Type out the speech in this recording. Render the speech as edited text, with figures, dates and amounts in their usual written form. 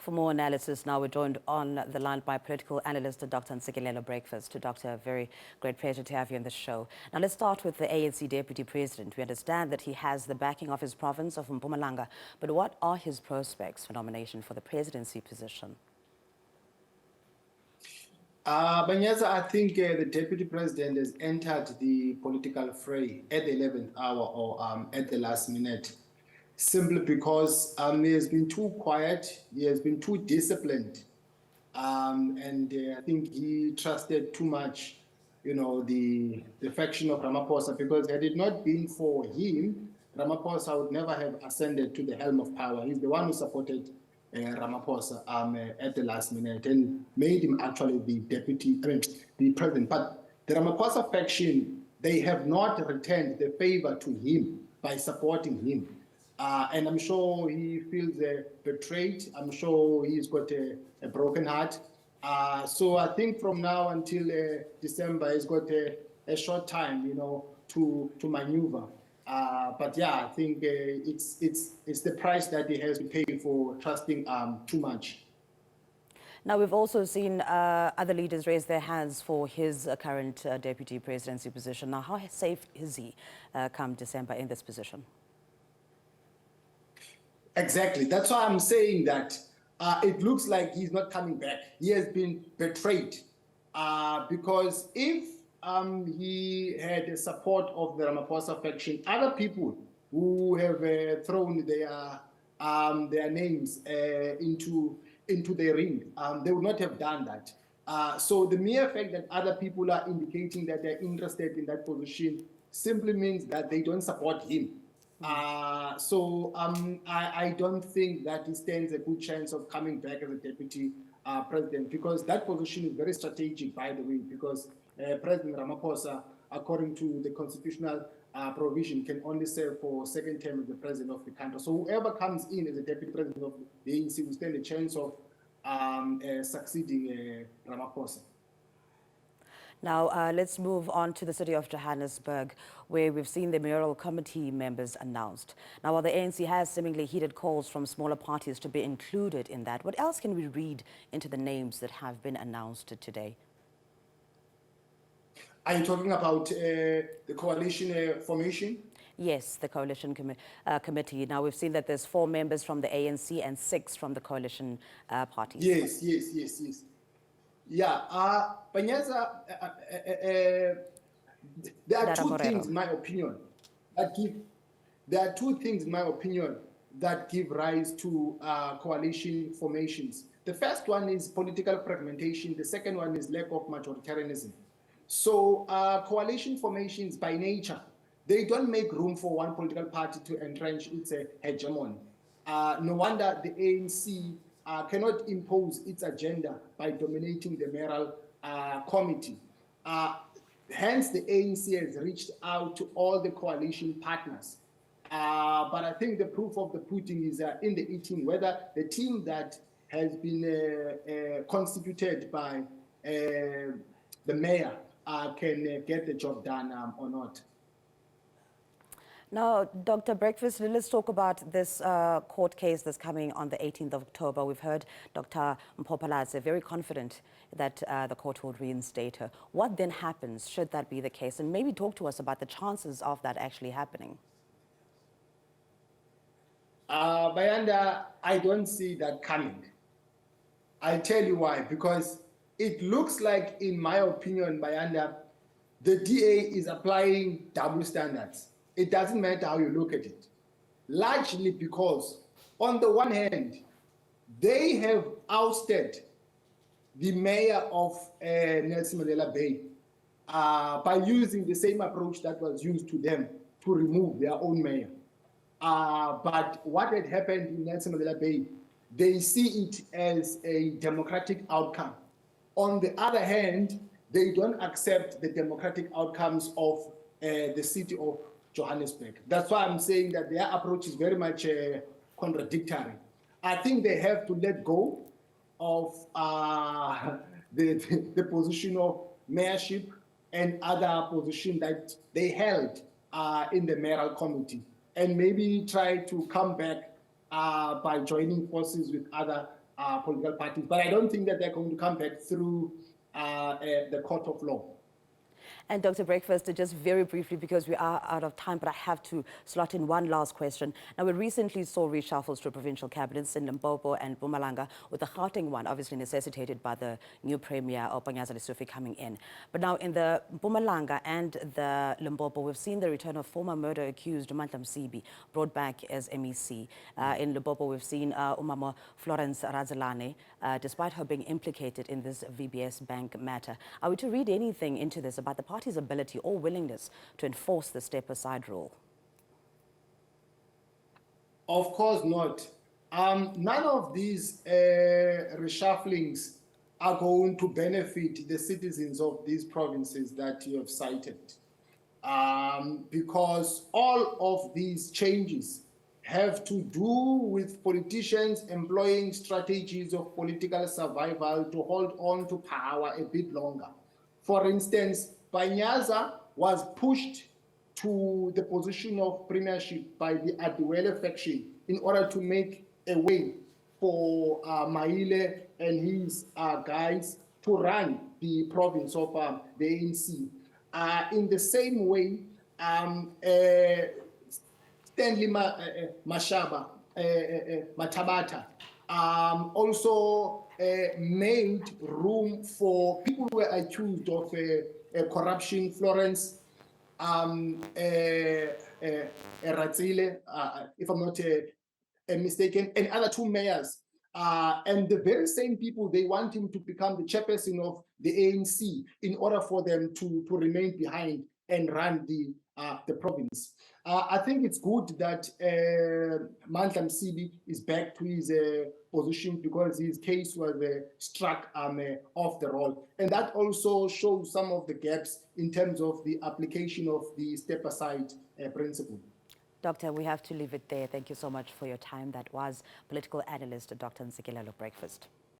For more analysis, now we're joined on the line by political analyst Dr Ntsikelelo Breakfast. Doctor, a very great pleasure to have you on the show. Now let's start with the ANC Deputy President. We understand that he has the backing of his province of Mpumalanga, but what are his prospects for nomination for the presidency position? Banyasa, I think the Deputy President has entered the political fray at the 11th hour or at the last minute, simply because he has been too quiet, he has been too disciplined, and I think he trusted too much, the faction of Ramaphosa, because had it not been for him, Ramaphosa would never have ascended to the helm of power. He's the one who supported Ramaphosa at the last minute and made him actually the the president. But the Ramaphosa faction, they have not returned the favor to him by supporting him. And I'm sure he feels betrayed. I'm sure he's got a broken heart. So I think from now until December, he's got a short time, to maneuver. But yeah, I think it's the price that he has to pay for trusting too much. Now, we've also seen other leaders raise their hands for his current deputy presidency position. Now, how safe is he come December in this position? Exactly. That's why I'm saying that it looks like he's not coming back. He has been betrayed because if he had the support of the Ramaphosa faction, other people who have thrown their names into the ring, they would not have done that. So the mere fact that other people are indicating that they're interested in that position simply means that they don't support him. So I don't think that he stands a good chance of coming back as a deputy president, because that position is very strategic, by the way, because President Ramaphosa, according to the constitutional provision, can only serve for second term as the president of the country. So whoever comes in as a deputy president of the ANC will stand a chance of succeeding Ramaphosa. Now, let's move on to the City of Johannesburg, where we've seen the mayoral committee members announced. Now, while the ANC has seemingly heeded calls from smaller parties to be included in that, what else can we read into the names that have been announced today? Are you talking about the coalition formation? Yes, the coalition committee. Now, we've seen that there's 4 members from the ANC and 6 from the coalition parties. Yes. Yeah, Panyaza, there are two things, in my opinion, that give rise to coalition formations. The first one is political fragmentation. The second one is lack of majoritarianism. So coalition formations, by nature, they don't make room for one political party to entrench its hegemony. No wonder the ANC cannot impose its agenda by dominating the mayoral committee. Hence, the ANC has reached out to all the coalition partners. But I think the proof of the pudding is in the eating, whether the team that has been constituted by the mayor can get the job done or not. Now, Dr. Breakfast, let's talk about this court case that's coming on the 18th of October. We've heard Dr. Mpopalaze very confident that the court will reinstate her. What then happens should that be the case? And maybe talk to us about the chances of that actually happening. Bayanda, I don't see that coming. I'll tell you why. Because it looks like, in my opinion, Bayanda, the DA is applying double standards. It doesn't matter how you look at it. Largely because, on the one hand, they have ousted the mayor of Nelson Mandela Bay by using the same approach that was used to them to remove their own mayor. But what had happened in Nelson Mandela Bay, they see it as a democratic outcome. On the other hand, they don't accept the democratic outcomes of the city of Johannesburg. That's why I'm saying that their approach is very much contradictory. I think they have to let go of the position of mayorship and other position that they held in the mayoral committee, and maybe try to come back by joining forces with other political parties. But I don't think that they're going to come back through the court of law. And Dr. Breakfast, just very briefly, because we are out of time, but I have to slot in one last question. Now, we recently saw reshuffles to provincial cabinets in Limpopo and Mpumalanga, with the Gauteng one obviously necessitated by the new Premier, Panyaza Lesufi, coming in. But now in the Mpumalanga and the Limpopo, we've seen the return of former murder accused Mandla Msibi, brought back as MEC. In Limpopo, we've seen Umama Florence Razalane, despite her being implicated in this VBS Bank matter. Are we to read anything into this about the party's ability or willingness to enforce the step-aside rule? Of course not. None of these reshufflings are going to benefit the citizens of these provinces that you have cited. Because all of these changes have to do with politicians employing strategies of political survival to hold on to power a bit longer. For instance, Panyaza was pushed to the position of premiership by the Adiwele faction in order to make a way for Maile and his guys to run the province of the ANC. In the same way, Stanley Matabata also made room for people who were accused of corruption. Florence Ratsile, if I'm not mistaken, and other two mayors. And the very same people, they want him to become the chairperson of the ANC in order for them to remain behind and run the province. I think it's good that Mandla Msibi is back to his position because his case was struck off the roll. And that also shows some of the gaps in terms of the application of the step-aside principle. Doctor, we have to leave it there. Thank you so much for your time. That was political analyst Dr. Ntsikelelo Breakfast.